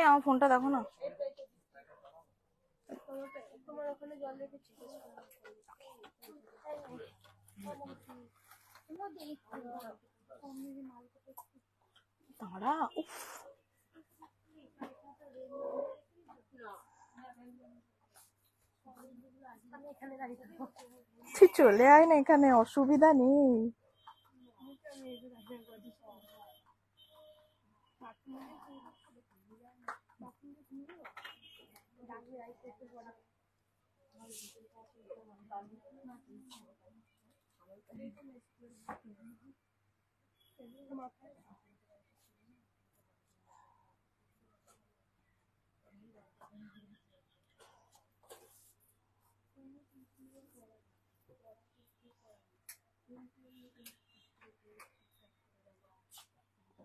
আমার ফোনটা দেখো না। তোমার ওখানে জল রেখেছি। দাঁড়া, উফ তুই চলে আয় না, এখানে অসুবিধা নেই।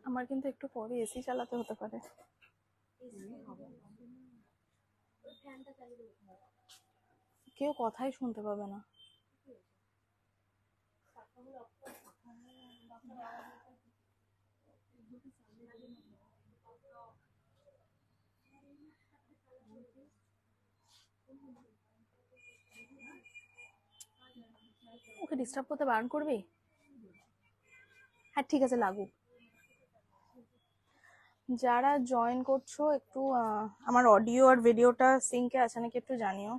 আমার কিন্তু একটু পরে এসি চালাতে হতে পারে। কেউ কথাই শুনতে পাবে না। ওকে ডিস্টার্ব করতে বারণ করবি? হ্যাঁ ঠিক আছে, লাগুক। যারা জয়েন করছো একটু আমার অডিও আর ভিডিওটা সিঙ্কে আছে নাকি একটু জানিও।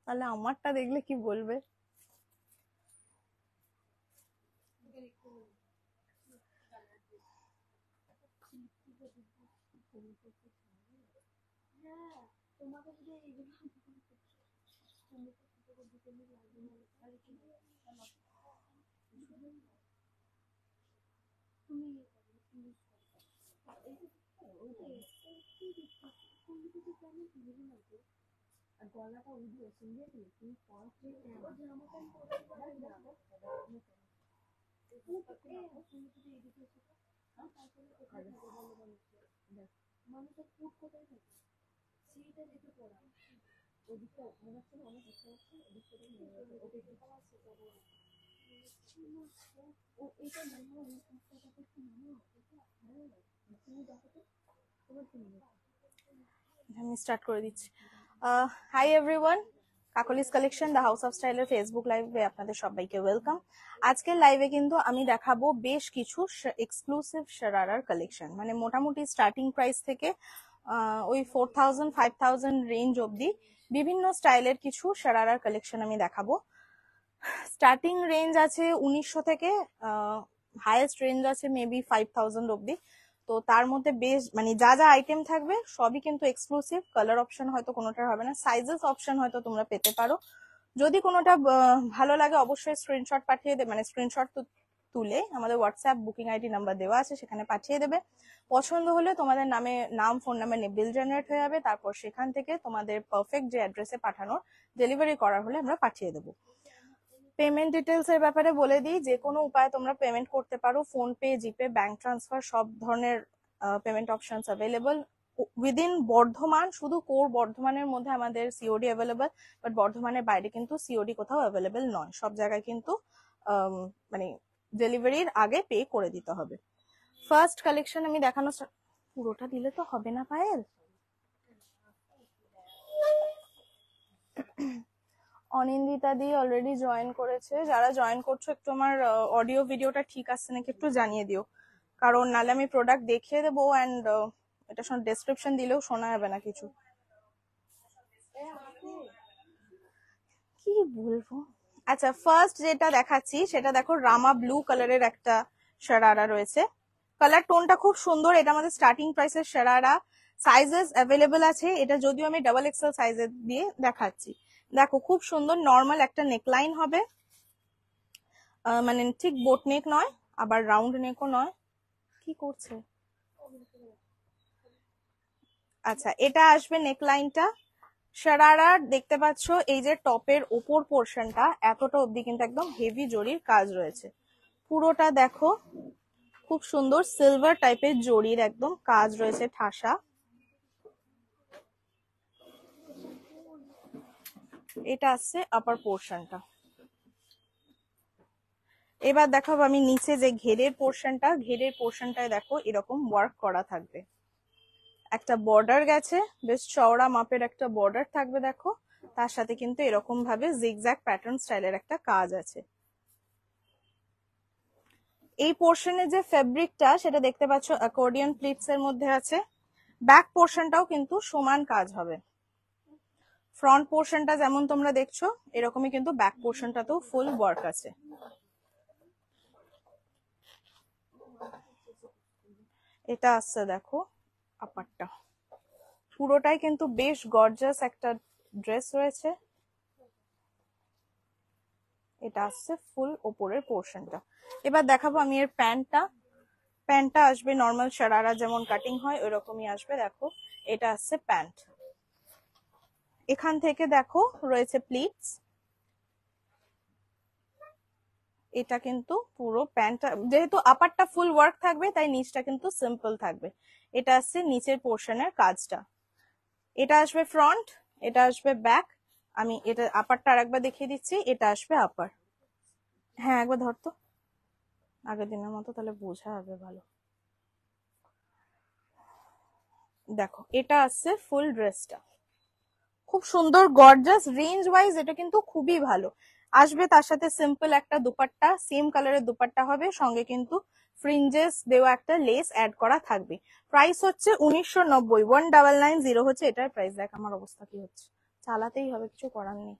তাহলে আমারটা দেখলে কি বলবে? আমি স্টার্ট করে দিচ্ছি। Hi everyone, Kakoli's collection the house of স্টাইলের ফেসবুক লাইভে আপনাদের সবাইকে ওয়েলকাম। আজকের লাইভে কিন্তু আমি দেখাবো বেশ কিছু এক্সক্লুসিভ শারারার কালেকশন, মানে মোটামুটি স্টার্টিং প্রাইস থেকে ওই 4000 5000 রেঞ্জ অবধি বিভিন্ন স্টাইলের কিছু শারারার কালেকশন আমি দেখাবো। স্টার্টিং রেঞ্জ আছে 1900 থেকে, হাইয়েস্ট রেঞ্জ আছে মেবি 5000 অবধি। তো তার মধ্যে বেশ মানে যা যা আইটেম থাকবে সবই কিন্তু এক্সক্লুসিভ। কালার অপশন হয়তো কোনোটার হবে না, সাইজেস অপশন হয়তো তোমরা পেতে পারো। যদি কোনোটা ভালো লাগে অবশ্যই স্ক্রিনশট পাঠিয়ে দেবে, মানে স্ক্রিনশট তুলে আমাদের হোয়াটসঅ্যাপ বুকিং আইডি নাম্বার দেওয়া আছে সেখানে পাঠিয়ে দেবে। পছন্দ হলে তোমাদের নাম ফোন নাম্বার নিয়ে বিল জেনারেট হয়ে যাবে। তারপর সেখান থেকে তোমাদের পারফেক্ট যে অ্যাড্রেসে পাঠানোর ডেলিভারি করার হলে আমরা পাঠিয়ে দেবো। পেমেন্ট ডিটেলস এর ব্যাপারে বলে দিই, যে কোনো উপায়ে তোমরা পেমেন্ট করতে পারো, ফোন পে, জিপে, ব্যাংক ট্রান্সফার সব ধরনের payment options available. Within Bardhaman, শুধু কোর বর্ধমানের মধ্যে আমাদের সিওডি অ্যাভেলেবল, বাট বর্ধমানের বাইরে কিন্তু সিওডি কোথাও অ্যাভেলেবল নয়। সব জায়গায় কিন্তু মানে ডেলিভারির আগে পে করে দিতে হবে। ফার্স্ট কালেকশন আমি দেখানো, পুরোটা দিলে তো হবে না পায়েল। অনিন্দিতা দি অলরেডি জয়েন করেছে। যারা জয়েন করছো একটু আমার অডিও ভিডিওটা ঠিক আসছে নাকি একটু জানিয়ে দিও, কারণ নাহলে আমি প্রোডাক্ট দেখিয়ে দেবো অ্যান্ড এটা ডেসক্রিপশন দিলেও শোনা যাবে না কিছু। কি বলবো। আচ্ছা, ফার্স্ট যেটা দেখাচ্ছি সেটা দেখো, রামা ব্লু কালারের একটা শারারা রয়েছে। কালার টোনটা খুব সুন্দর। এটা আমাদের স্টার্টিং প্রাইসের শারারা। সাইজেস অ্যাভেলেবল আছে। এটা যদিও আমি ডাবল এক্সেল সাইজের দিয়ে দেখাচ্ছি। দেখো খুব সুন্দর নর্মাল একটা নেকলাইন হবে, মানে ঠিক বোট নেক নয় আবার রাউন্ড নেকও নয়। কি করছে? আচ্ছা, এটা আসবে নেকলাইনটা। শারারার দেখতে পাচ্ছ এই যে টপের ওপর পোর্শনটা এতটা অবধি কিন্তু একদম হেভি জরির কাজ রয়েছে। পুরোটা দেখো খুব সুন্দর সিলভার টাইপের জরির একদম কাজ রয়েছে ঠাসা। এটা আসছে আপার পোর্শনটা। এবার দেখাবো আমি নিচে যে ঘেরের পোর্শনটায় দেখো এরকম ওয়ার্ক করা থাকবে। একটা বর্ডার গেছে, বেশ চওড়া মাপের একটা বর্ডার থাকবে দেখো, তার সাথে কিন্তু এরকম ভাবে জিগজ্যাগ প্যাটার্ন স্টাইলের একটা কাজ আছে। এই পোর্শনে যে ফেব্রিকটা সেটা দেখতে পাচ্ছ অ্যাকর্ডিয়ন প্লিটস এর মধ্যে আছে। ব্যাক পোর্শনটাও কিন্তু সমান কাজ হবে। ফ্রন্ট পোর্শনটা যেমন তোমরা দেখছো এরকমই কিন্তু ব্যাক পোর্শনটাতেও ফুল ওয়ার্ক আছে। এটা আসছে দেখো আপারটা, পুরোটাই কিন্তু বেশ গর্জাস একটা ড্রেস রয়েছে। এটা আসছে ফুল ওপরের পোর্শনটা। এবার দেখাবো আমি এর প্যান্টটা আসবে নর্মাল শারারা যেমন কাটিং হয় ওই রকমই আসবে। দেখো এটা আসছে প্যান্ট। এখান থেকে দেখো রয়েছে প্লিটস। এটা কিন্তু পুরো প্যান্টটা, যেহেতু আপারটা ফুল ওয়ার্ক থাকবে তাই নিচটা কিন্তু সিম্পল থাকবে। এটা আসছে নিচের পোর্শনের কাজটা। এটা আসবে ফ্রন্ট, এটা আসবে ব্যাক। আমি এটা আপারটা আরেকবার দেখিয়ে দিচ্ছি। এটা আসবে আপার। হ্যাঁ একবার ধরতো আগের দিনের মতো, তাহলে বোঝা হবে ভালো। দেখো এটা আসছে ফুল ড্রেসটা, খুব সুন্দর গর্জাস। রেঞ্জ ওয়াইজ এটা কিন্তু খুবই ভালো আসবে। তার সাথে সিম্পল একটা দুপাট্টা, সেম কালারের দুপাট্টা হবে, সঙ্গে কিন্তু ফ্রিঞ্জেস দেওয়া একটা লেস অ্যাড করা থাকবে। প্রাইস হচ্ছে 1990, 1990 হচ্ছে এটার প্রাইস। দেখ আমার অবস্থা কি হচ্ছে, চালাতেই হবে, কিছু করার নেই।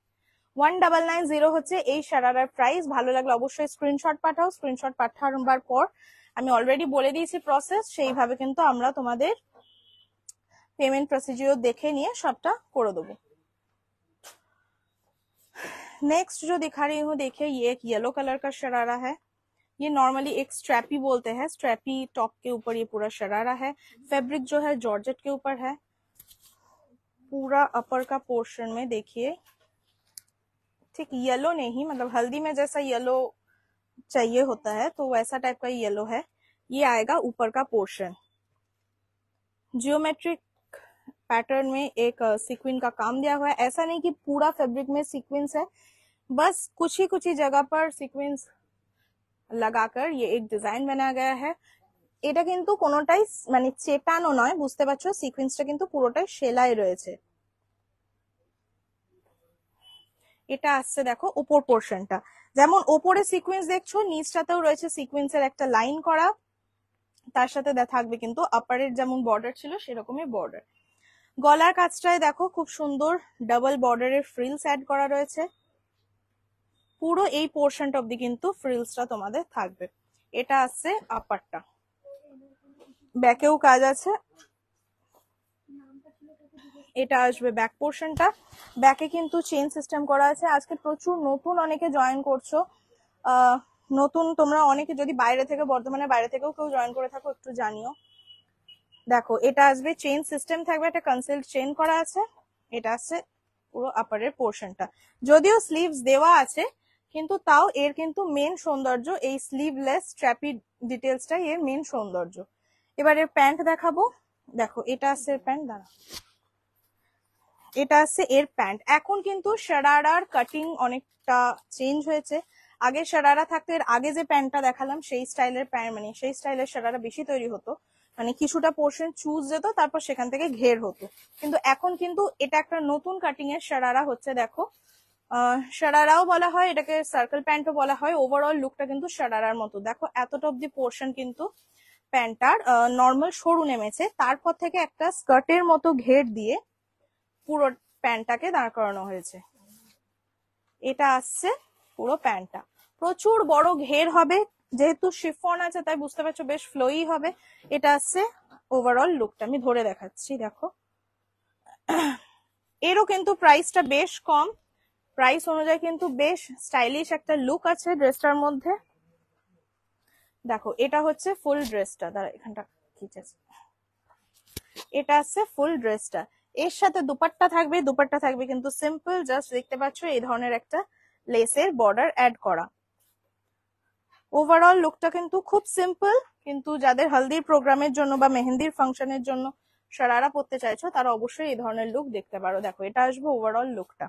1990 হচ্ছে এই শারারার প্রাইস। ভালো লাগলে অবশ্যই স্ক্রিনশট পাঠাও। স্ক্রিনশট পাঠাবার পর আমি অলরেডি বলে দিয়েছি প্রসেস, সেইভাবে কিন্তু আমরা তোমাদের पेमेंट प्रोसीजर देखे निए सबटा कर देबो। नेक्स्ट जो दिखा रही हूँ देखिए, ये एक येलो कलर का शरारा है। ये नॉर्मली एक स्ट्रैपी बोलते हैं, स्ट्रैपी टॉप के ऊपर ये पूरा शरारा है। फैब्रिक जो है जॉर्जेट के ऊपर है। पूरा अपर का पोर्शन में देखिए ठीक येलो नहीं, मतलब हल्दी में जैसा येलो चाहिए होता है तो वैसा टाइप का येलो है। ये आएगा ऊपर का पोर्शन। जियोमेट्रिक पैटर्न में एक सीक्वेंस का काम दिया हुआ है। ऐसा नहीं कि पूरा फैब्रिक में सीक्वेंस है, बस कुछ ही जगह पर सीक्वेंस लगाकर ये एक डिजाइन बनाया गया है। এটা কিন্তু কোনোটাই মানে চেটানো নয়, বুঝতে পারছো সিকোয়েন্সটা কিন্তু পুরোটাই সেলাই রয়েছে। এটা আসছে দেখো উপর পোর্শনটা, যেমন উপরে সিকোয়েন্স দেখছো নিচটাতেও রয়েছে সিকোয়েন্সের একটা লাইন করা। তার সাথে থাকবে কিন্তু আপারের যেমন বর্ডার ছিল সেরকমই বর্ডার। গলার কাজটায় দেখো খুব সুন্দর ডাবল বর্ডারের ফ্রিলস অ্যাড করা রয়েছে। পুরো এই পোর্শনটা অবধি কিন্তু ফ্রিলসটা তোমাদের থাকবে। এটা আসছে আপারটা, ব্যাকেও কাজ আছে। এটা আসবে ব্যাক পোর্শনটা। ব্যাকে কিন্তু চেইন সিস্টেম করা আছে। আজকে প্রচুর নতুন অনেকে জয়েন করছো, নতুন তোমরা অনেকে যদি বাইরে থেকে, বর্ধমানের বাইরে থেকেও কেউ জয়েন করে থাকো একটু জানিও। দেখো এটা আসবে চেইন সিস্টেম থাকবে, একটা কনসেল্ট চেইন করা আছে। এটা আসছে পুরো আপারের পোর্শনটা। যদিও স্লিভস দেওয়া আছে কিন্তু তাও এর কিন্তু মেন সৌন্দর্য এই স্লিভলেস স্ট্র্যাপি ডিটেলসটাই এর মেন সৌন্দর্য। এবার এর প্যান্ট দেখাবো। দেখো এটা আসছে এর প্যান্ট, দাঁড়া, এটা আসছে এর প্যান্ট। এখন কিন্তু শারারার কাটিং অনেকটা চেঞ্জ হয়েছে। আগে শারারা থাকতো, এর আগে যে প্যান্টটা দেখালাম সেই স্টাইলের প্যান্ট, মানে সেই স্টাইলের শারারা বেশি তৈরি হতো, মানে কিছুটা পোর্শন চুজ যেত তারপর সেখান থেকে ঘের হতো। কিন্তু এখন কিন্তু এটা একটা নতুন কাটিং এর শারারা হচ্ছে। দেখো শারারাও বলা হয় এটাকে, সার্কেল প্যান্টও বলা হয়। ওভারঅল লুকটা কিন্তু শারারার মতো। দেখো এতটা অব্দি পোর্শন কিন্তু প্যান্টটার নর্মাল সরু নেমেছে, তারপর থেকে একটা স্কার্টের মতো ঘের দিয়ে পুরো প্যান্টটাকে দাঁড় করানো হয়েছে। এটা আসছে পুরো প্যান্টটা, প্রচুর বড় ঘের হবে, যেহেতু শিফন আছে তাই বুঝতে পারছো বেশ ফ্লোই হবে। এটা আসছে ওভারঅল লুকটা, আমি ধরে দেখাচ্ছি। দেখো এরও কিন্তু প্রাইসটা বেশ কম, প্রাইস অনুযায়ী কিন্তু বেশ স্টাইলিশ একটা লুক আছে ড্রেসটার মধ্যে। দেখো এটা হচ্ছে ফুল ড্রেসটা, দাঁড়া এখানটা খিচেছে। এটা আছে ফুল ড্রেসটা। এর সাথে দুপাট্টা থাকবে, দুপাট্টা থাকবে কিন্তু সিম্পল, জাস্ট দেখতে পাচ্ছ এই ধরনের একটা লেসের বর্ডার অ্যাড করা। ওভারঅল লুকটা কিন্তু খুব সিম্পল, কিন্তু যাদের হলদির প্রোগ্রামের জন্য বা মেহেন্দির ফাংশনের জন্য শরারা পরতে চাইছো তারা অবশ্যই এই ধরনের লুক দেখতে পারো। দেখো এটা আসবে ওভারঅল লুকটা।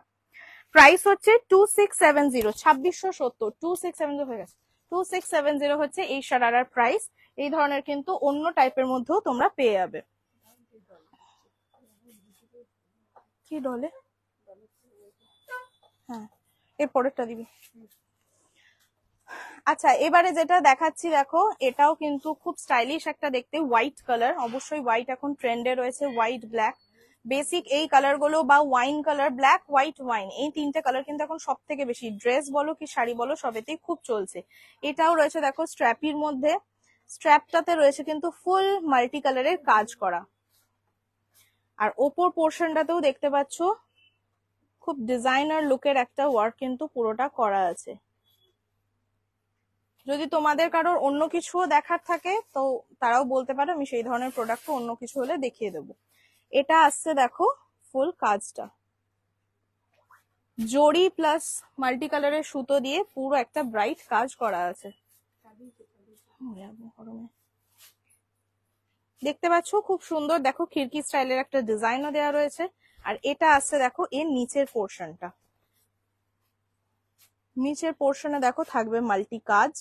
প্রাইস হচ্ছে 2670, 2670, 2670 হয়ে গেছে, 2670 হচ্ছে এই শরারার প্রাইস। এই ধরনের কিন্তু অন্য টাইপের মধ্যেও তোমরা পেয়ে যাবে। কি ডলে? হ্যাঁ, এর পরেরটা দিবি। আচ্ছা, এবারে যেটা দেখাচ্ছি দেখো, এটাও কিন্তু খুব স্টাইলিশ একটা দেখতে, হোয়াইট কালার। অবশ্যই হোয়াইট এখন ট্রেন্ডে রয়েছে, হোয়াইট ব্ল্যাক বেসিক এই কালার গুলো, বা wine colour, black white wine, এই তিনটে কালার কিন্তু এখন সব থেকে বেশি ড্রেস বলো কি শাড়ি বলো সবেতেই খুব চলছে। এটাও রয়েছে দেখো স্ট্র্যাপির মধ্যে, স্ট্র্যাপটাতে রয়েছে কিন্তু ফুল মাল্টি কালারের কাজ করা। আর ওপর পোর্শনটাতেও দেখতে পাচ্ছ খুব ডিজাইনার লুকের একটা ওয়ার্ক কিন্তু পুরোটা করা আছে। যদি তোমাদের কারোর অন্য কিছুও দেখার থাকে তো তারাও বলতে পারো, আমি সেই ধরনের প্রোডাক্ট অন্য কিছু হলে দেখিয়ে দেবো। এটা আসছে দেখো ফুল কাজটা, জড়ি প্লাস মাল্টি কালারের সুতো দিয়ে পুরো একটা ব্রাইট কাজ করা আছে। দেখতে পাচ্ছ খুব সুন্দর, দেখো খিড়কি স্টাইলের একটা ডিজাইনও দেওয়া রয়েছে। আর এটা আসছে দেখো এর নিচের পোর্শনটা, নিচের পোর্শনে দেখো থাকবে মাল্টি কাজ।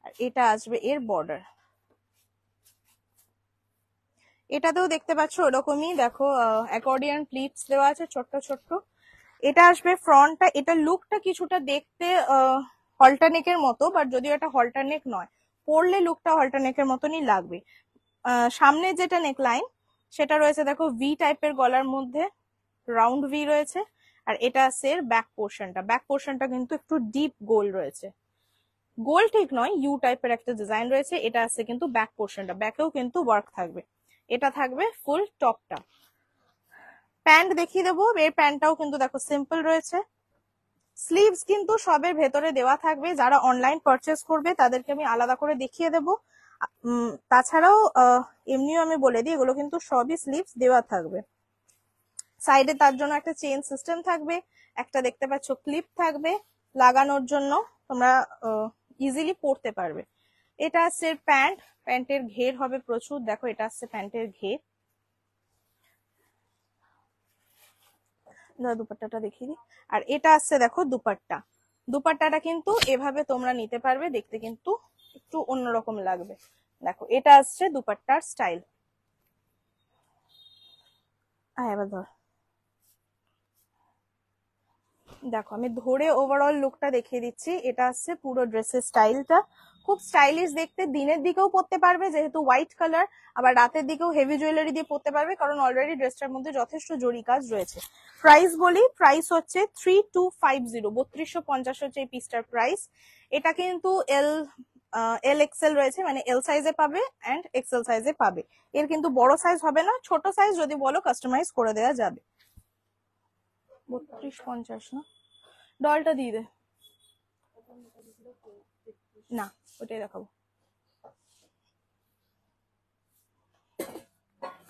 আর এটা আসবে এর বর্ডার, এটাতেও দেখতে পাচ্ছ ওরকমই দেখো অ্যাকর্ডিয়ান প্লিটস দেওয়া আছে ছোট্ট ছোট্ট। এটা আসবে ফ্রন্টটা, এটা লুকটা কিছুটা দেখতে হল্টারনেকের মতো, বাট যদিও এটা হল্টারনেক নয়, পরলে লুকটা হল্টারনেকের মতনই লাগবে। সামনে যেটা নেকলাইন সেটা রয়েছে দেখো ভি টাইপের গলার মধ্যে, রাউন্ড ভি রয়েছে। আর এটা আছে ব্যাক পোর্শনটা, ব্যাক পোর্শনটা কিন্তু একটু ডিপ গোল রয়েছে, গোল ঠিক নয়, ইউ টাইপের একটা ডিজাইন রয়েছে। এটা আছে কিন্তু ব্যাক পোর্শনটা, ব্যাকেও কিন্তু ওয়ার্ক থাকবে। এটা থাকবে ফুল টপটা। প্যান্ট দেখিয়ে দেবো, এর প্যান্টটাও কিন্তু দেখো সিম্পল রয়েছে। স্লিভস কিন্তু সবের ভেতরে দেওয়া থাকবে, যারা অনলাইন পারচেস করবে তাদেরকে আমি আলাদা করে দেখিয়ে দেবো। তাছাড়াও এমনিও আমি বলে দিই এগুলো কিন্তু সবই স্লিভস দেওয়া থাকবে। সাইডে তার জন্য একটা চেইন সিস্টেম থাকবে, একটা দেখতে পাচ্ছ ক্লিপ থাকবে লাগানোর জন্য, তোমরা ইজিলি পরতে পারবে। এটা আসছে প্যান্ট, প্যান্টের ঘের হবে প্রচুর, দেখো এটা আসছে প্যান্টের ঘের। দুপাট্টাটা দেখিয়ে দিই। আর এটা আসছে দেখো দুপাট্টা, দুপাট্টাটা কিন্তু এভাবে তোমরা নিতে পারবে, দেখতে কিন্তু একটু অন্যরকম লাগবে। দেখো এটা আসছে দুপাট্টার স্টাইল। এবার ধর, দেখো আমি ধরে ওভারঅল লুকটা দেখিয়ে দিচ্ছি। এটা আসছে পুরো ড্রেসের স্টাইলটা, খুব স্টাইলিশ দেখতে। দিনের দিকেও পরতে পারবে যেহেতু হোয়াইট কালার, আবার রাতের দিকেও হেভি জুয়েলারি দিয়ে পরতে পারবে, কারণ অলরেডি ড্রেসটার মধ্যে যথেষ্ট জরি কাজ রয়েছে। প্রাইস বলি, প্রাইস হচ্ছে 3250, 3250 হচ্ছে এই পিসটার প্রাইস। এটা কিন্তু এল এক্সেল রয়েছে, মানে এল সাইজে পাবে অ্যান্ড এক্সেল সাইজে পাবে। এর কিন্তু বড় সাইজ হবে না, ছোট সাইজ যদি বলো কাস্টমাইজ করে দেওয়া যাবে। 3250 না, ডলটা দিয়ে দে না, ওটাই দেখাবো।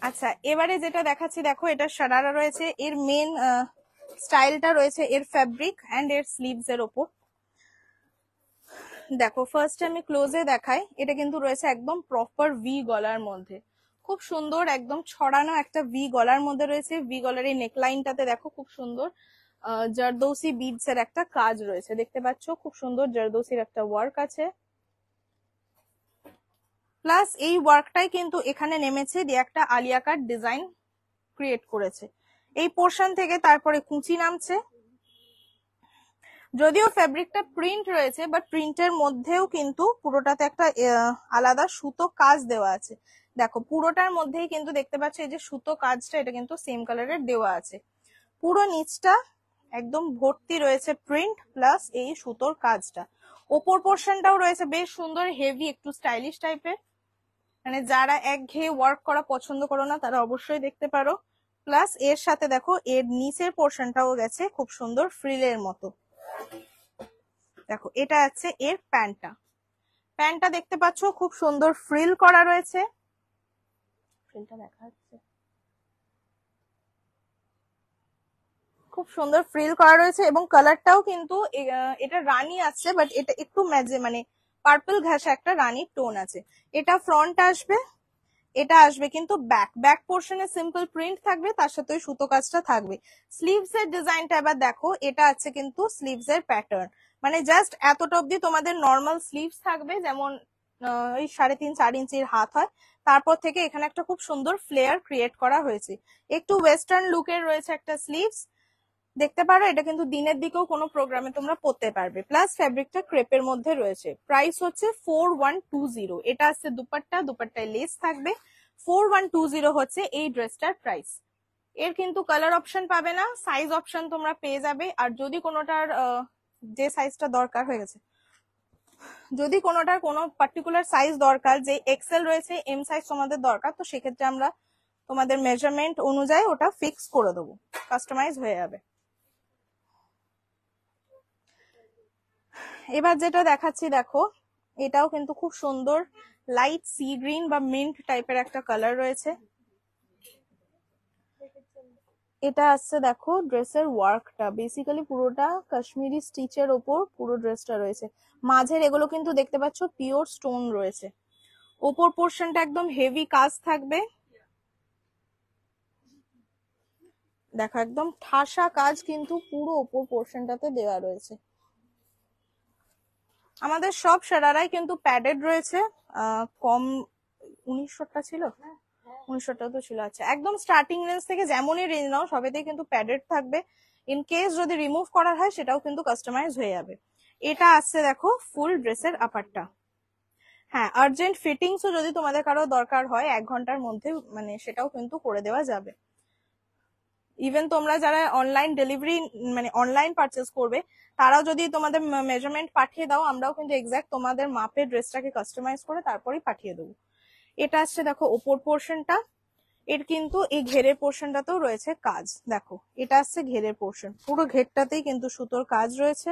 আচ্ছা, এবারে যেটা দেখাচ্ছি দেখো এটা শারারা রয়েছে, এর মেন স্টাইলটা রয়েছে এর ফ্যাব্রিক এন্ড এর স্লিভস এর ওপর। দেখো ফার্স্ট আমি ক্লোজে দেখাই, এটা কিন্তু রয়েছে একদম প্রপার ভি গলার মধ্যে, খুব সুন্দর একদম ছড়ানো একটা ভি গলার মধ্যে রয়েছে। ভি গলার এই নেকলাইনটাতে দেখো খুব সুন্দর জারদৌসি বিডস এর একটা কাজ রয়েছে, দেখতে পাচ্ছ খুব সুন্দর জারদৌসির একটা ওয়ার্ক আছে। প্লাস এই ওয়ার্কটাই কিন্তু এখানে নেমেছে দিয়ে একটা আলিয়া কাট ডিজাইন ক্রিয়েট করেছে এই পোর্শন থেকে, তারপরে কুচি নামছে। যদিও ফেব্রিকটা প্রিন্ট রয়েছে, বাট প্রিন্টের মধ্যেও কিন্তু পুরোটাতে একটা আলাদা সুতো কাজ দেওয়া আছে। দেখো পুরোটার মধ্যেই কিন্তু দেখতে পাচ্ছ এই যে সুতো কাজটা, এটা কিন্তু সেম কালারের দেওয়া আছে। পুরো নিচটা একদম ভর্তি রয়েছে প্রিন্ট প্লাস এই সুতোর কাজটা। ওপর পোর্শনটাও রয়েছে বেশ সুন্দর হেভি একটু স্টাইলিশ টাইপের, মানে যারা একঘেয়ে ওয়ার্ক করা পছন্দ করো না তারা অবশ্যই দেখতে পারো। প্লাস এর সাথে দেখো এর নিচের পোর্শনটাও গেছে খুব সুন্দর ফ্রিলের মতো। দেখো এটা আছে এর প্যান্টটা, প্যান্টটা দেখতে পাচ্ছ খুব সুন্দর ফ্রিল করা রয়েছে, ফ্রিলটা দেখা যাচ্ছে, খুব সুন্দর ফ্রিল করা রয়েছে এবং কালারটাও কিন্তু এটা রানী আছে, বাট এটা একটু ম্যাজে মানে পার্পল ঘাসা একটা রানীর টোন আছে। এটা ফ্রন্ট আসবে, এটা আসবে কিন্তু ব্যাক ব্যাক পোর্শনে সিম্পল প্রিন্ট থাকবে, তার সাথে ওই সুতো কাজটা থাকবে। স্লিভস এর ডিজাইনটা এবার দেখো, এটা আছে কিন্তু স্লিভস এর প্যাটার্ন, মানে জাস্ট এতটা অব্দি তোমাদের নর্মাল স্লিভস থাকবে, যেমন ওই 3.5-4 ইঞ্চির হাত হয়, তারপর থেকে এখানে একটা খুব সুন্দর ফ্লেয়ার ক্রিয়েট করা হয়েছে, একটু ওয়েস্টার্ন লুকের রয়েছে একটা স্লিভস, দেখতে পারো। এটা কিন্তু দিনের দিকেও কোনো প্রোগ্রামে তোমরা পরতে পারবে, প্লাস ফ্যাব্রিকটা ক্রেপের মধ্যে রয়েছে। প্রাইস হচ্ছে 4120। এটা আছে দুপাট্টা, দুপাট্টায় লেস থাকবে। 4120 হচ্ছে এই ড্রেসটার প্রাইস। এর কিন্তু কালার অপশন পাবে না, সাইজ অপশন তোমরা পেয়ে যাবে। আর যদি কোনোটার যে সাইজটা দরকার হয়ে গেছে, যদি কোনোটার কোনো পার্টিকুলার সাইজ দরকার, যে এক্সেল রয়েছে এম সাইজ তোমাদের দরকার, তো সেক্ষেত্রে আমরা তোমাদের মেজারমেন্ট অনুযায়ী ওটা ফিক্স করে দেবো, কাস্টমাইজ হয়ে যাবে। এবার যেটা দেখাচ্ছি দেখো, এটাও কিন্তু খুব সুন্দর লাইট সি গ্রিন বা মিন্ট টাইপের একটা কালার রয়েছে। এটা আসছে দেখো ড্রেসের ওয়ার্কটা, বেসিক্যালি পুরোটা কাশ্মীরি স্টিচের ওপর পুরো ড্রেসটা রয়েছে। মাঝের এগুলো কিন্তু দেখতে পাচ্ছ পিওর স্টোন রয়েছে। ওপর পোর্শনটা একদম হেভি কাজ থাকবে, দেখো একদম ঠাসা কাজ কিন্তু পুরো ওপর পোর্শনটাতে দেওয়া রয়েছে। আমাদের সব সারারাই কিন্তু প্যাডেড রয়েছে, কম 1900টা ছিল, 1900টা তো ছিল। আচ্ছা, একদম স্টার্টিং রেঞ্জ থেকে যেমনই রেঞ্জ নাও সবেতেই কিন্তু প্যাডেড থাকবে। ইন কেস যদি রিমুভ করা হয় সেটাও কিন্তু কাস্টমাইজ হয়ে যাবে। এটা আসছে দেখো ফুল ড্রেসের আপারটা। হ্যাঁ, আর্জেন্ট ফিটিংসও যদি তোমাদের কারো দরকার হয় 1 ঘন্টার মধ্যে, মানে সেটাও কিন্তু করে দেওয়া যাবে। ইভেন তোমরা যারা অনলাইন ডেলিভারি মানে অনলাইন পারচেস করবে, তারাও যদি তোমাদের মেজারমেন্ট পাঠিয়ে দাও, আমরাও কিন্তু এক্সাক্ট তোমাদের মাপের ড্রেসটাকে কাস্টমাইজ করে তারপরেই পাঠিয়ে দেবো। এটা আসছে দেখো ওপর পোর্শনটা, এর কিন্তু এই ঘেরের পোর্শনটাতেও রয়েছে কাজ, দেখো এটা আসছে ঘেরের পোর্শন, পুরো ঘেরটাতেই কিন্তু সুতোর কাজ রয়েছে।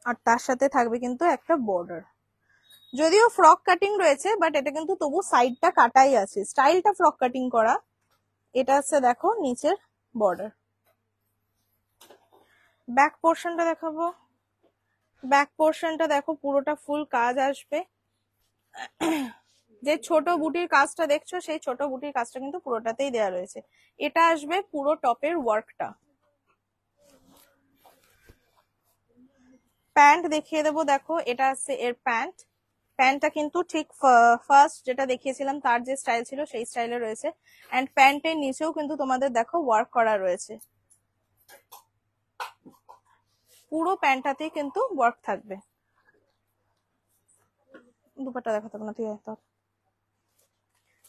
আর তার সাথে থাকবে কিন্তু একটা বর্ডার, যদিও ফ্রক কাটিং রয়েছে, বাট এটা কিন্তু তবু সাইডটা কাটাই আছে, স্টাইলটা ফ্রক কাটিং করা। এটা হচ্ছে দেখো নিচের বর্ডার। ব্যাক পোর্শনটা দেখাবো, ব্যাক পোর্শনটা দেখো পুরোটা ফুল কাজ আসবে। যে ছোট বুটির কাজটা দেখছো, সেই ছোট বুটির কাজটা কিন্তু পুরোটাতেই দেওয়া রয়েছে। এটা আসবে পুরো টপের ওয়ার্কটা। প্যান্ট দেখিয়ে দেবো, দেখো এটা আছে এর প্যান্ট। প্যান্টটা কিন্তু ঠিক ফার্স্ট যেটা দেখিয়েছিলাম তার যে স্টাইল ছিল সেই স্টাইলে রয়েছে। এন্ড প্যান্টের নিচেও কিন্তু তোমাদের দেখো ওয়ার্ক করা রয়েছে, পুরো প্যান্টটাতেই কিন্তু ওয়ার্ক থাকবে। দুপাট্টা দেখাতে হবে না, তুই একদম।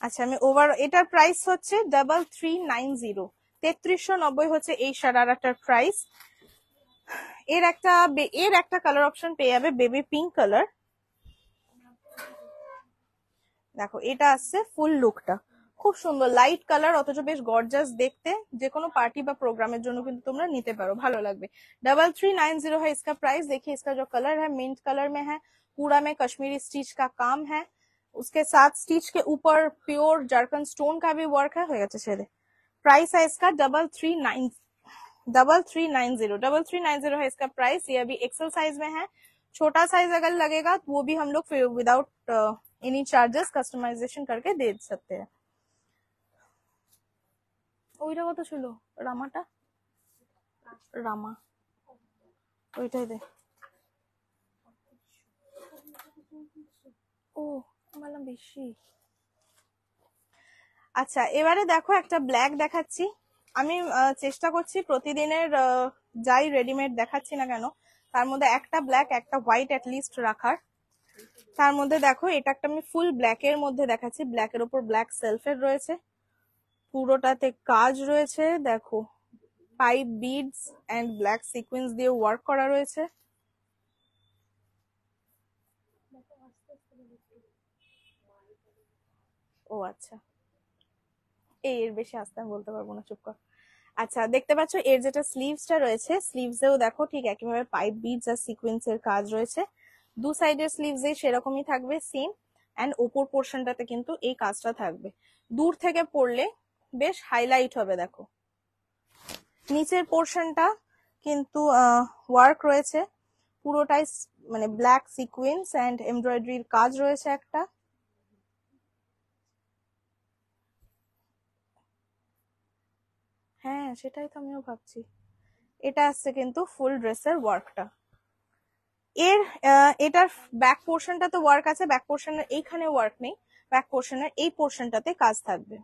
আচ্ছা, আমি ওভার, এটার প্রাইস হচ্ছে 3390, 3390 হচ্ছে এই সারারাটার প্রাইস। এর একটা কালার অপশন পেয়ে যাবে বেবি পিঙ্ক কালার। দেখো এটা আসছে ফুল লুকটা, খুব সুন্দর লাইট কালার, অথচ বেশ গর্জাস দেখতে। যে কোনো পার্টি বা प्रोग्रामेर জন্য কিন্তু তোমরা নিতে পারো, ভালো লাগবে। 3390 है इसका प्राइस। देखिए इसका जो कलर है मिंट कलर में है, पूरा में कश्मीरी स्टिच का काम है, उसके साथ स्टिच के ऊपर प्योर जारकन स्टोन का भी वर्क है। हो गया छेदे। प्राइस है इसका 3390 है इसका प्राइस। ये अभी एक्सेल साइज में है, छोटा साइज अगर लगेगा तो वो भी हम लोग विदाउट एनी चार्जेस कस्टमाइजेशन करके दे सकते हैं। ওইটা কত ছিল? রামাটা, রামা ওইটাই দে। ও বললাম বেশি। আচ্ছা, এবারে দেখো একটা ব্ল্যাক দেখাচ্ছি। আমি চেষ্টা করছি প্রতিদিনের যাই রেডিমেড দেখাচ্ছি না কেন তার মধ্যে একটা ব্ল্যাক একটা হোয়াইট লিস্ট রাখার। তার মধ্যে দেখো এটা একটা আমি ফুল ব্ল্যাকের মধ্যে দেখাচ্ছি, ব্ল্যাকের উপর ব্ল্যাক সেলফের রয়েছে, পুরোটাতে কাজ রয়েছে। দেখো pipe beads and black sequence দিয়ে ওয়ার্ক করা রয়েছে। ও আচ্ছা, এর বেশি আস্তে আমি বলতে পারবো না, চুপ কর। আচ্ছা, দেখতে পাচ্ছ এর যেটা স্লিভসটা রয়েছে, স্লিভসেও দেখো ঠিক একইভাবে পাইপ বিডস আর সিকোয়েন্সের কাজ রয়েছে। দু সাইডের স্লিভসে সেরকমই থাকবে সেম, অ্যান্ড ওপর পোর্শনটাতে কিন্তু এই কাজটা থাকবে। দূর থেকে পড়লে বেশ হাইলাইট হবে। দেখো নিচের পোর্শনটা কিন্তু ওয়ার্ক রয়েছে পুরোটাই, মানে ব্ল্যাক সিকোয়েন্স অ্যান্ড এমব্রয়ডারির কাজ রয়েছে একটা। হ্যাঁ সেটাই তো আমিও ভাবছি। এটা আসছে কিন্তু ফুল ড্রেসের ওয়ার্কটা। এর এটার ব্যাক পোর্শনটা তো ওয়ার্ক আছে, ব্যাক পোর্শনের এইখানে ওয়ার্ক নেই, ব্যাক পোর্শনের এই পোর্শনটাতে কাজ থাকবে,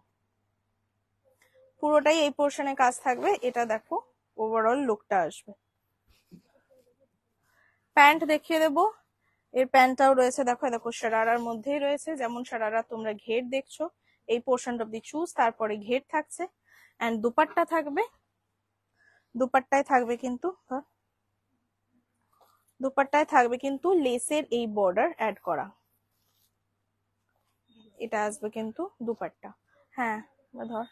পুরোটাই এই পোর্শনে কাজ থাকবে। এটা দেখো ওভারঅল লুকটা আসবে। প্যান্ট দেখিয়ে দেবো। এর প্যান্টটাও রয়েছে, দেখো দেখো শারারার মধ্যেই রয়েছে, যেমন শারারা তোমরা ঘের দেখছো, এই পোর্শন অফ দি চুজ, তারপরে ঘের থাকছে, এন্ড দুপাট্টা থাকবে। দুপাট্টায় থাকবে কিন্তু দুপাট্টায় থাকবে কিন্তু লেসের এই বর্ডার অ্যাড করা। এটা আসবে কিন্তু দুপাট্টা। হ্যাঁ ধর,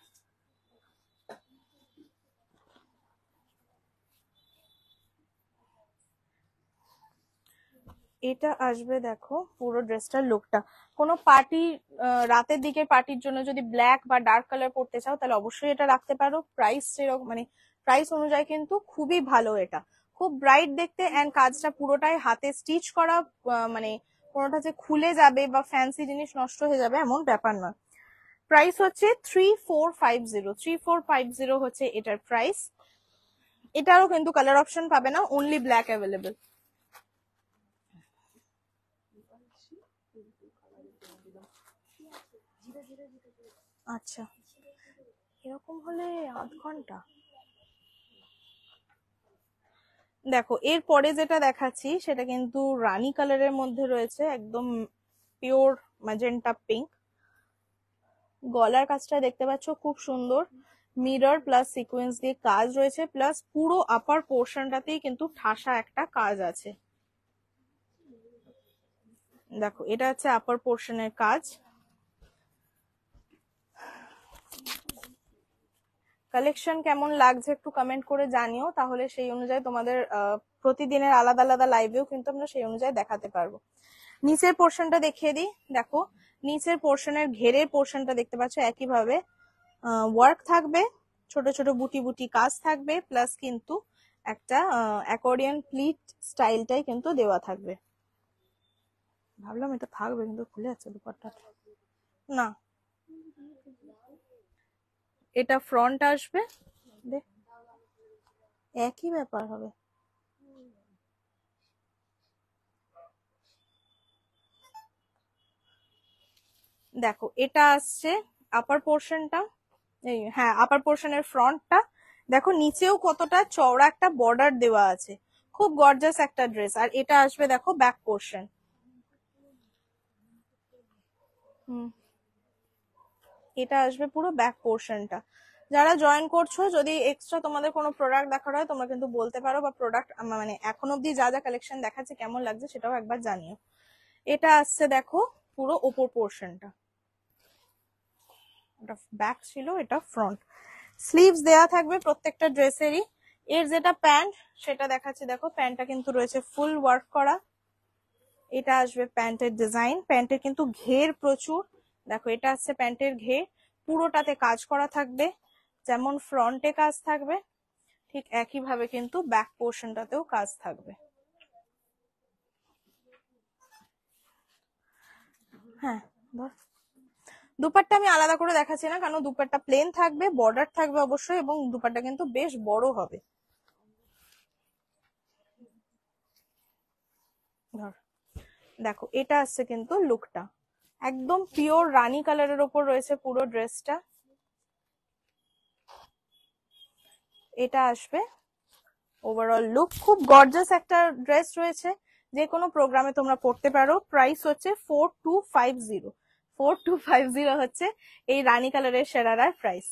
এটা আসবে দেখো পুরো ড্রেসটার লুকটা। কোনো পার্টি, রাতের দিকে পার্টির জন্য যদি ব্ল্যাক বা ডার্ক কালার পরতে চাও তাহলে অবশ্যই এটা রাখতে পারো। প্রাইস সেরকম, মানে প্রাইস অনুযায়ী কিন্তু খুবই ভালো। এটা খুব ব্রাইট দেখতে, এন্ড কাজটা পুরোটাই হাতে স্টিচ করা, মানে কোনোটা যে খুলে যাবে বা ফ্যান্সি জিনিস নষ্ট হয়ে যাবে এমন ব্যাপার না। প্রাইস হচ্ছে 3450, 3450 হচ্ছে এটার প্রাইস। এটারও কিন্তু কালার অপশন পাবে না, অনলি ব্ল্যাক অ্যাভেলেবেল। আচ্ছা, এরকম হলে আধ ঘন্টা। দেখো এরপরে যেটা দেখাচ্ছি সেটা কিন্তু রানী কালারের মধ্যে রয়েছে, একদম পিওর ম্যাজেন্টা পিঙ্ক। গলার কাজটা দেখতে পাচ্ছ খুব সুন্দর, মিরর প্লাস সিকোয়েন্স দিয়ে কাজ রয়েছে, প্লাস পুরো আপার পোর্শনটাতেই কিন্তু ঠাসা একটা কাজ আছে। দেখো এটা হচ্ছে আপার পোর্শনের কাজ। কালেকশন কেমন লাগছে একটু কমেন্ট করে জানিও, তাহলে সেই অনুযায়ী তোমাদের প্রতিদিনের আলাদা আলাদা লাইভেও কিন্তু আমরা সেই অনুযায়ী দেখাতে পারবো। নিচের পোর্শনটা দেখিয়ে দিই। দেখো নিচের পোর্শনের ঘেরের পোর্শনটা দেখতে পাচ্ছ একইভাবে ওয়ার্ক থাকবে, ছোট ছোট বুটি বুটি কাজ থাকবে, প্লাস কিন্তু একটা অ্যাকর্ডিয়ান প্লিট স্টাইলটাই কিন্তু দেওয়া থাকবে। ভাবলাম এটা থাকবে কিন্তু খুলে যাচ্ছে দুপাট্টা। না, এটা ফ্রন্ট আসবে, একই ব্যাপার হবে। দেখো এটা আসছে আপার পোর্শনটা, এই হ্যাঁ আপার পোর্শনের ফ্রন্টটা। দেখো নিচেও কতটা চওড়া একটা বর্ডার দেওয়া আছে, খুব গর্জাস একটা ড্রেস। আর এটা আসবে দেখো ব্যাক পোর্শন। এটা আসবে পুরো ব্যাক পোর্শনটা। যারা জয়েন করছো, যদি এক্সট্রা তোমাদের কোনো প্রোডাক্ট দেখার হয় তোমরা কিন্তু বলতে পারো, বা প্রোডাক্ট মানে এখন অব্দি যা যা কালেকশন দেখাচ্ছে কেমন লাগছে সেটাও একবার জানিও। এটা আসছে দেখো পুরো ওপর পোর্শনটা, এটা ব্যাক ছিল, এটা ফ্রন্ট। স্লিভস দেয়া থাকবে প্রত্যেকটা ড্রেসেরই। এর যেটা প্যান্ট সেটা দেখাচ্ছি, দেখো প্যান্টটা কিন্তু রয়েছে ফুল ওয়ার্ক করা। এটা আসবে প্যান্টের ডিজাইন, প্যান্টের কিন্তু ঘের প্রচুর। দেখো এটা আসছে প্যান্টের ঘের, পুরোটাতে কাজ করা থাকবে, যেমন ফ্রন্টে কাজ থাকবে ঠিক একইভাবে কিন্তু ব্যাক পোর্শনটাতেও কাজ থাকবে। হ্যাঁ বল। দুপাট্টা আমি আলাদা করে দেখাচ্ছি না, কারণ দুপাট্টা প্লেন থাকবে, বর্ডার থাকবে অবশ্যই, এবং দুপাট্টা কিন্তু বেশ বড় হবে। ধর দেখো এটা আসছে কিন্তু লুকটা একদম পিওর রানী কালারের ওপর রয়েছে পুরো ড্রেসটা। এটা আসবে ওভারঅল লুক, খুব গর্জাস একটা ড্রেস রয়েছে, যে কোনো প্রোগ্রামে তোমরা পড়তে পারো। প্রাইস হচ্ছে 4250, 4250 হচ্ছে এই রানী কালারের শেরারার প্রাইস।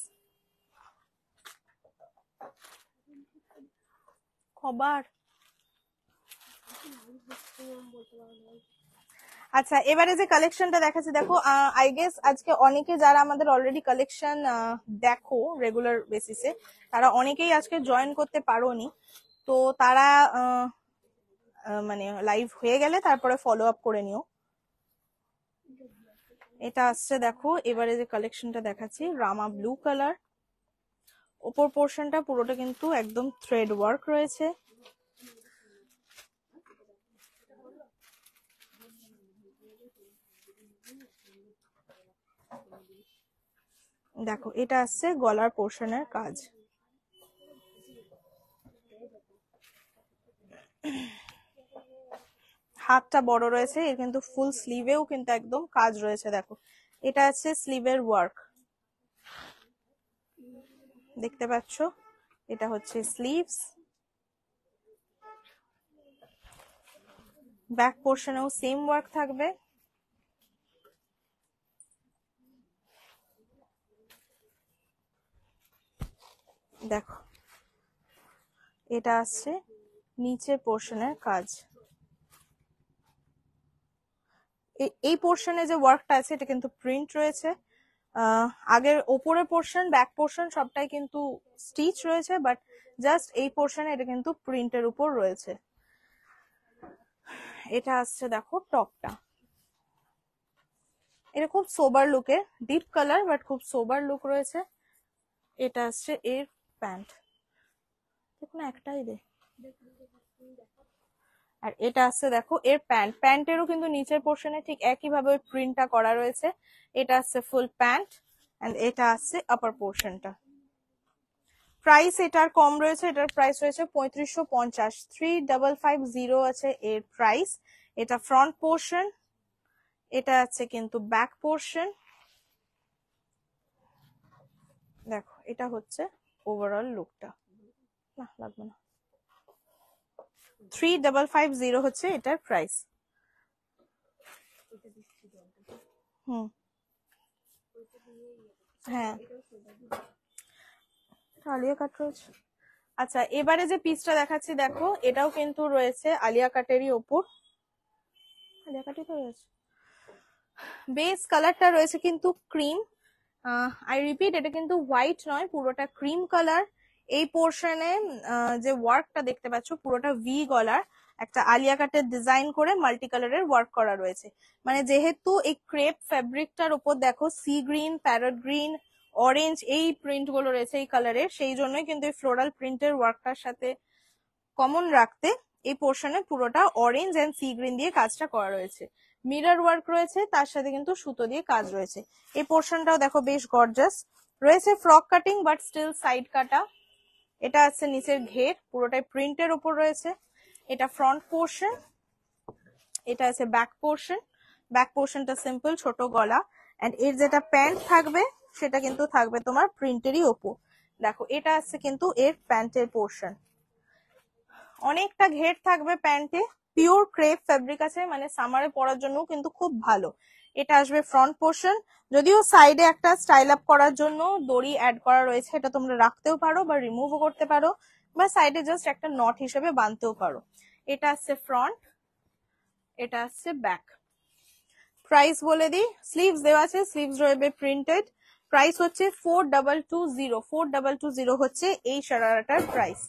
খবর আচ্ছা, এবারে যে কালেকশনটা দেখাচ্ছি দেখো, আই গেস আজকে অনেকে যারা আমাদের অলরেডি কালেকশন দেখো রেগুলার বেসিসে, তারা অনেকেই আজকে জয়েন করতে পারোনি। তো তারা মানে লাইভ হয়ে গেলে তারপরে ফলো আপ করে নিও। এটা আসছে দেখো, এবারে যে কালেকশনটা দেখাচ্ছি রামা ব্লু কালার, ওপর পোর্শনটা পুরোটা কিন্তু একদম থ্রেড ওয়ার্ক রয়েছে। দেখো এটা আসছে গলার পোর্শনের কাজ। হাতটা বড় রয়েছে, এর কিন্তু ফুল স্লিভেও কিন্তু একদম কাজ রয়েছে। দেখো এটা আছে স্লিভের ওয়ার্ক, দেখতে পাচ্ছ, এটা হচ্ছে স্লিভস। ব্যাক পোর্শনেও সেম ওয়ার্ক থাকবে। দেখো এটা আসছে নিচের পোর্শনের কাজ। এই পোর্শনে যে ওয়ার্কটা আছে এটা কিন্তু প্রিন্ট রয়েছে। আগের ওপরের পোর্শন ব্যাক পোর্শন সবটাই কিন্তু স্টিচ রয়েছে, বাট জাস্ট এই পোর্শনে এটা কিন্তু প্রিন্টের উপর রয়েছে। এটা আসছে দেখো টপটা, এটা খুব সোবার লুকের, ডিপ কালার বাট খুব সোবার লুক রয়েছে। এটা আসছে এর প্যান্ট, দেখুন একটাই দে। আর এটা আসছে দেখো এর প্যান্ট, প্যান্টেরও কিন্তু নিচের পোর্শনে ঠিক একই ভাবে ওই প্রিন্টটা করা রয়েছে। এটা আসছে ফুল প্যান্ট এন্ড এটা আসছে আপার পোর্শনটা। প্রাইস এটার কম রয়েছে, এটার প্রাইস রয়েছে 3550, 3550 আছে এর প্রাইস। এটা ফ্রন্ট পোর্শন, এটা আছে কিন্তু ব্যাক পোর্শন। দেখো এটা হচ্ছে ওভারঅল লুকটা। না লাগবে না, 3550 হচ্ছে এটার প্রাইস। হুম, হ্যাঁ আলিয়া কাট রয়েছে। আচ্ছা, এবারে যে পিসটা দেখাচ্ছি দেখো, এটাও কিন্তু রয়েছে আলিয়া কাটেরই ওপর। আলিয়া কাটই তো রয়েছে, বেস কালারটা রয়েছে কিন্তু ক্রিম। আই রিপিট, এটা কিন্তু হোয়াইট নয়, পুরোটা ক্রিম কালার। এই পোর্শনে যে ওয়ার্কটা দেখতে পাচ্ছ পুরোটা ভি গলার, একটা আলিয়া কাটের ডিজাইন করে মাল্টি কালারের ওয়ার্ক করা রয়েছে। মানে যেহেতু এই ক্রেপ ফ্যাব্রিকটার উপর দেখো sea green, parrot green, orange এই প্রিন্ট গুলো রয়েছে এই কালারের, সেই জন্যই কিন্তু এই ফ্লোরাল প্রিন্টের ওয়ার্কটার সাথে কমন রাখতে এই পোর্শনে পুরোটা অরেঞ্জ এন্ড সি গ্রিন দিয়ে কাজটা করা রয়েছে। মিরর ওয়ার্ক রয়েছে, তার সাথে কিন্তু সুতো দিয়ে কাজ রয়েছে। এই পোর্শনটাও দেখো বেশ গর্জাস রয়েছে, frock cutting but still side কাটা। এটা আছে নিচের ঘের, পুরোটাই প্রিন্টের উপর রয়েছে। এটা ফ্রন্ট পোর্শন, এটা আছে ব্যাক পোর্শন। ব্যাক পোর্শনটা সিম্পল ছোট গলা, এন্ড এর যেটা প্যান্ট থাকবে সেটা কিন্তু থাকবে তোমার প্রিন্টেরই ওপর। দেখো এটা আছে কিন্তু এর প্যান্টের পোর্শন, অনেকটা ঘের থাকবে প্যান্টে, পিওর ক্রেপ ফ্যাব্রিক আছে, মানে সামারে পরার জন্য কিন্তু খুব ভালো। এটা আসবে ফ্রন্ট পোর্শন, যদিও সাইডে একটা স্টাইল আপ করার জন্য দড়ি অ্যাড করা রয়েছে, এটা তোমরা রাখতেও পারো বা রিমুভও করতে পারো, বা সাইডে জাস্ট একটা নট হিসেবে বাঁধতেও পারো। এটা আসছে ফ্রন্ট, এটা আসছে ব্যাক। প্রাইস বলে দিই, স্লিভস দেওয়া আছে, স্লিভস রয়েছে প্রিন্টেড। প্রাইস হচ্ছে 4220, 4220 হচ্ছে এই শারারাটার প্রাইস।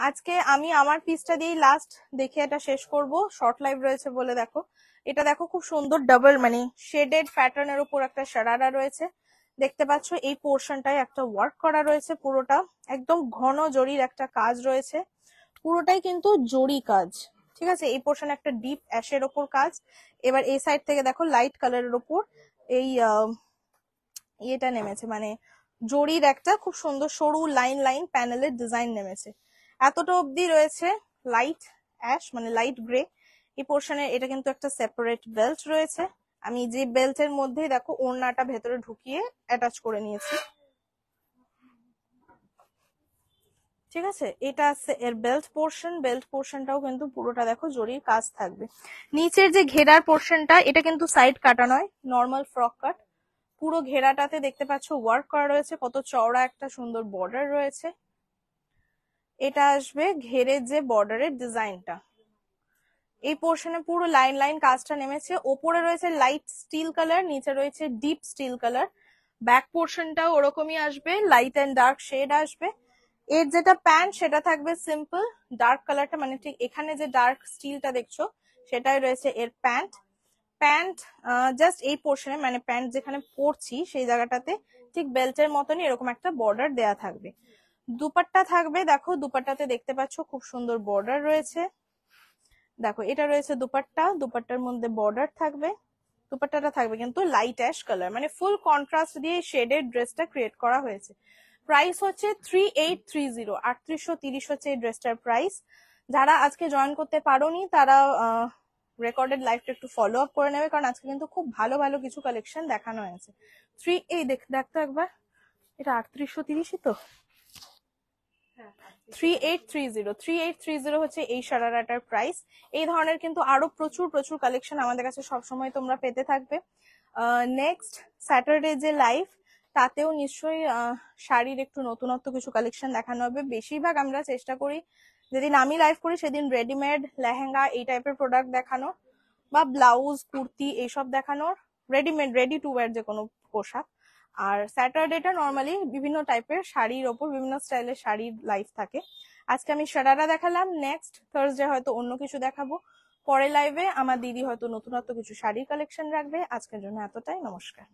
আজকে আমি আমার পিসটা দিয়ে লাস্ট দেখে এটা শেষ করব, শর্ট লাইভ রয়েছে বলে। দেখো এটা দেখো খুব সুন্দর ডাবল মানে শেডেড প্যাটার্নের উপর একটা শারারা রয়েছে, দেখতে পাচ্ছ এই পোর্শনটায় একটা ওয়ার্ক করা রয়েছে, পুরোটা একদম ঘন জরির একটা কাজ রয়েছে, পুরোটাই কিন্তু জরি কাজ। ঠিক আছে, এই পোর্শনে একটা ডিপ অ্যাশের ওপর কাজ। এবার এই সাইড থেকে দেখো লাইট কালারের ওপর এই ইয়েটা নেমেছে, মানে জরির একটা খুব সুন্দর সরু লাইন লাইন প্যানেলের ডিজাইন নেমেছে। এতটা অবধি রয়েছে লাইট অ্যাশ মানে লাইট গ্রে। এই পোর্শনে এটা কিন্তু একটা সেপারেট বেল্ট রয়েছে, আমি যে বেল্টের মধ্যেই দেখো ওড়নাটা ভেতরে ঢুকিয়ে অ্যাটাচ করে নিয়েছি। ঠিক আছে, এটা আছে এর বেল্ট পোর্শন, বেল্ট পোর্শনটাও কিন্তু পুরোটা দেখো জরির কাজ থাকবে। নিচের যে ঘেরার পোর্শনটা এটা কিন্তু সাইড কাটা নয়, নর্মাল ফ্রক কাট। পুরো ঘেরাটাতে দেখতে পাচ্ছ ওয়ার্ক করা রয়েছে, কত চওড়া একটা সুন্দর বর্ডার রয়েছে। এটা আসবে ঘেরের যে বর্ডারের ডিজাইনটা, এই পোর্শনে পুরো লাইন লাইন কাজটা নেমেছে। ওপরে রয়েছে লাইট স্টিল কালার, নিচে রয়েছে ডিপ স্টিল কালার। ব্যাক পোর্শনটাও ওরকমই আসবে, লাইট এন্ড ডার্ক শেড আসবে। এর যেটা প্যান্ট সেটা থাকবে সিম্পল ডার্ক কালারটা, মানে ঠিক এখানে যে ডার্ক স্টিলটা দেখছো সেটাই রয়েছে এর প্যান্ট। প্যান্ট জাস্ট এই পোর্শনে, মানে প্যান্ট যেখানে পরছি সেই জায়গাটাতে ঠিক বেল্টের মতনই এরকম একটা বর্ডার দেয়া থাকবে। দুপাট্টা থাকবে, দেখো দুপাট্টাতে দেখতে পাচ্ছ খুব সুন্দর বর্ডার রয়েছে। দেখো এটা রয়েছে দুপাট্টা, দুপাট্টার মধ্যে বর্ডার থাকবে। দুপাট্টাটা থাকবে কিন্তু লাইট অ্যাশ কালার, মানে ফুল কন্ট্রাস্ট দিয়ে শেডেড ড্রেসটা ক্রিয়েট করা হয়েছে। প্রাইস হচ্ছে 3830, 3830 হচ্ছে এই ড্রেসটার প্রাইস। যারা আজকে জয়েন করতে পারোনি তারা রেকর্ডেড লাইভটা একটু ফলো আপ করে নেবে, কারণ আজকে কিন্তু খুব ভালো ভালো কিছু কালেকশন দেখানো হয়েছে। এই দেখতো একবার, এটা 3830 তো। 3830 হচ্ছে এই শারারাটার প্রাইস। এই ধরনের কিন্তু আরো প্রচুর প্রচুর কালেকশন আমাদের কাছে সবসময় তোমরা পেতে থাকবে। নেক্সট স্যাটারডে যে লাইভ, তাতেও নিশ্চয়ই শাড়ির একটু নতুনত্ব কিছু কালেকশন দেখানো হবে। বেশিরভাগ আমরা চেষ্টা করি যেদিন আমি লাইভ করি সেদিন রেডিমেড লেহেঙ্গা এই টাইপের প্রোডাক্ট দেখানো, বা ব্লাউজ কুর্তি এইসব দেখানোর, রেডিমেড রেডি টু ওয়্যার যে কোনো পোশাক। আর স্যাটারডেটা নর্মালি বিভিন্ন টাইপের শাড়ির ওপর বিভিন্ন স্টাইলের শাড়ির লাইভ থাকে। আজকে আমি শারারা দেখালাম, নেক্সট থার্সডে হয়তো অন্য কিছু দেখাবো। পরে লাইভে আমার দিদি হয়তো নতুনত্ব কিছু শাড়ির কালেকশন রাখবে। আজকের জন্য এতটাই, নমস্কার।